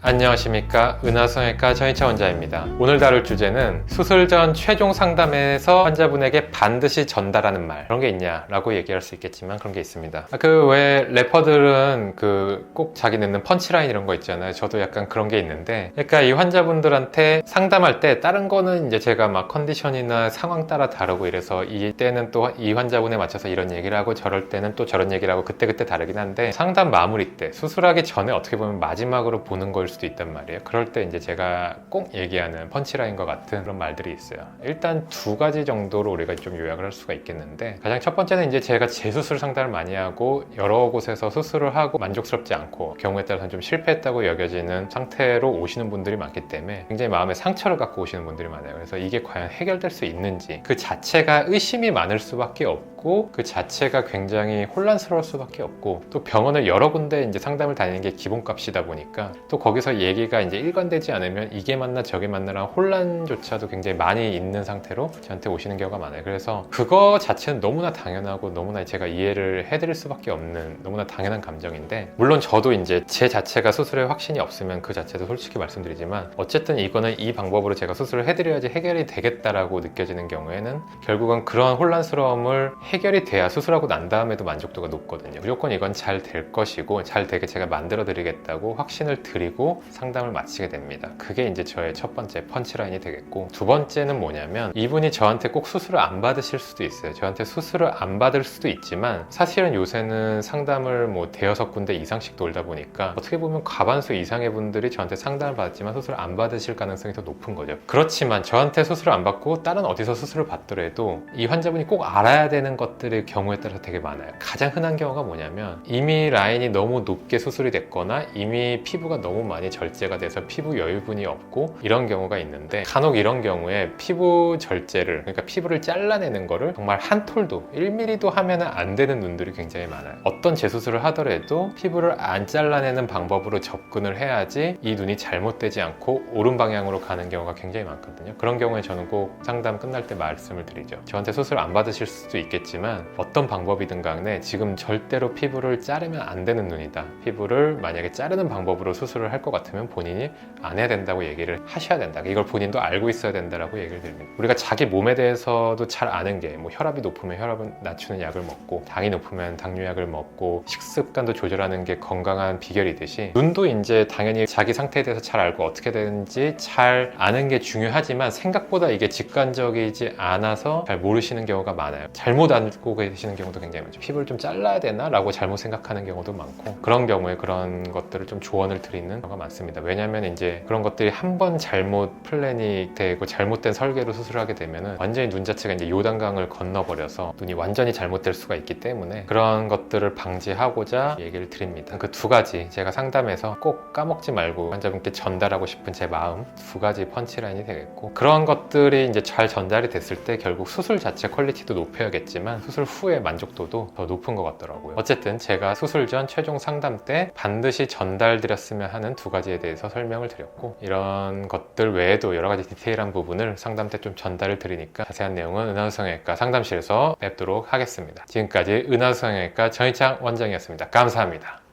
안녕하십니까, 은하성형외과 전희차 원장입니다. 오늘 다룰 주제는 수술 전 최종 상담에서 환자분에게 반드시 전달하는 말, 그런 게 있냐 라고 얘기할 수 있겠지만 그런 게 있습니다. 왜 래퍼들은 꼭 자기 넣는 펀치라인 이런 거 있잖아요. 저도 약간 그런 게 있는데, 그러니까 이 환자분들한테 상담할 때 다른 거는 이제 제가 막 컨디션이나 상황 따라 다르고 이래서 이때는 또 이 환자분에 맞춰서 이런 얘기를 하고 저럴 때는 또 저런 얘기를 하고 그때그때 다르긴 한데, 상담 마무리 때 수술하기 전에 어떻게 보면 마지막으로 보는 걸 수도 있단 말이에요. 그럴 때 이제 제가 꼭 얘기하는 펀치라인과 같은 그런 말들이 있어요. 일단 두 가지 정도로 우리가 좀 요약을 할 수가 있겠는데, 가장 첫 번째는 이제 제가 재수술 상담을 많이 하고 여러 곳에서 수술을 하고 만족스럽지 않고 경우에 따라서는 좀 실패했다고 여겨지는 상태로 오시는 분들이 많기 때문에 굉장히 마음에 상처를 갖고 오시는 분들이 많아요. 그래서 이게 과연 해결될 수 있는지, 그 자체가 의심이 많을 수밖에 없고 그 자체가 굉장히 혼란스러울 수밖에 없고, 또 병원을 여러 군데 이제 상담을 다니는 게 기본값이다 보니까 또 거기서 얘기가 이제 일관되지 않으면 이게 맞나 저게 맞나라는 혼란조차도 굉장히 많이 있는 상태로 저한테 오시는 경우가 많아요. 그래서 그거 자체는 너무나 당연하고 너무나 제가 이해를 해드릴 수밖에 없는 너무나 당연한 감정인데, 물론 저도 이제 제 자체가 수술에 확신이 없으면 그 자체도 솔직히 말씀드리지만, 어쨌든 이거는 이 방법으로 제가 수술을 해드려야지 해결이 되겠다라고 느껴지는 경우에는 결국은 그런 혼란스러움을 해결이 돼야 수술하고 난 다음에도 만족도가 높거든요. 무조건 이건 잘 될 것이고 잘 되게 제가 만들어 드리겠다고 확신을 드리고 상담을 마치게 됩니다. 그게 이제 저의 첫 번째 펀치라인이 되겠고, 두 번째는 뭐냐면, 이분이 저한테 꼭 수술을 안 받으실 수도 있어요. 저한테 수술을 안 받을 수도 있지만 사실은 요새는 상담을 뭐 대여섯 군데 이상씩 돌다 보니까 어떻게 보면 과반수 이상의 분들이 저한테 상담을 받았지만 수술을 안 받으실 가능성이 더 높은 거죠. 그렇지만 저한테 수술을 안 받고 다른 어디서 수술을 받더라도 이 환자분이 꼭 알아야 되는 것들의 경우에 따라서 되게 많아요. 가장 흔한 경우가 뭐냐면, 이미 라인이 너무 높게 수술이 됐거나 이미 피부가 너무 많이 절제가 돼서 피부 여유분이 없고 이런 경우가 있는데, 간혹 이런 경우에 피부 절제를, 그러니까 피부를 잘라내는 거를 정말 한 톨도 1mm도 하면 안 되는 눈들이 굉장히 많아요. 어떤 재수술을 하더라도 피부를 안 잘라내는 방법으로 접근을 해야지 이 눈이 잘못되지 않고 옳은 방향으로 가는 경우가 굉장히 많거든요. 그런 경우에 저는 꼭 상담 끝날 때 말씀을 드리죠. 저한테 수술 안 받으실 수도 있겠지만 어떤 방법이든 간에 지금 절대로 피부를 자르면 안 되는 눈이다. 피부를 만약에 자르는 방법으로 수술을 할 것 같으면 본인이 안 해야 된다고 얘기를 하셔야 된다. 이걸 본인도 알고 있어야 된다라고 얘기를 드립니다. 우리가 자기 몸에 대해서도 잘 아는 게, 뭐 혈압이 높으면 혈압을 낮추는 약을 먹고, 당이 높으면 당뇨약을 먹고, 식습관도 조절하는 게 건강한 비결이듯이 눈도 이제 당연히 자기 상태에 대해서 잘 알고 어떻게 되는지 잘 아는 게 중요하지만, 생각보다 이게 직관적이지 않아서 잘 모르시는 경우가 많아요. 잘못 알고 계시는 경우도 굉장히 많죠. 피부를 좀 잘라야 되나? 라고 잘못 생각하는 경우도 많고, 그런 경우에 그런 것들을 좀 조언을 드리는 경우가 많습니다. 왜냐하면 이제 그런 것들이 한 번 잘못 플랜이 되고 잘못된 설계로 수술하게 되면은 완전히 눈 자체가 이제 요단강을 건너버려서 눈이 완전히 잘못될 수가 있기 때문에 그런 것들을 방지하고자 얘기를 드립니다. 그 두 가지 제가 상담에서 꼭 까먹지 말고 환자분께 전달하고 싶은 제 마음, 두 가지 펀치라인이 되겠고, 그런 것들이 이제 잘 전달이 됐을 때 결국 수술 자체 퀄리티도 높여야겠지만 수술 후의 만족도도 더 높은 것 같더라고요. 어쨌든 제가 수술 전 최종 상담 때 반드시 전달드렸으면 하는 두 가지에 대해서 설명을 드렸고, 이런 것들 외에도 여러 가지 디테일한 부분을 상담 때 좀 전달을 드리니까 자세한 내용은 은하성형외과 상담실에서 뵙도록 하겠습니다. 지금까지 은하성형외과 전희창 원장이었습니다. 감사합니다.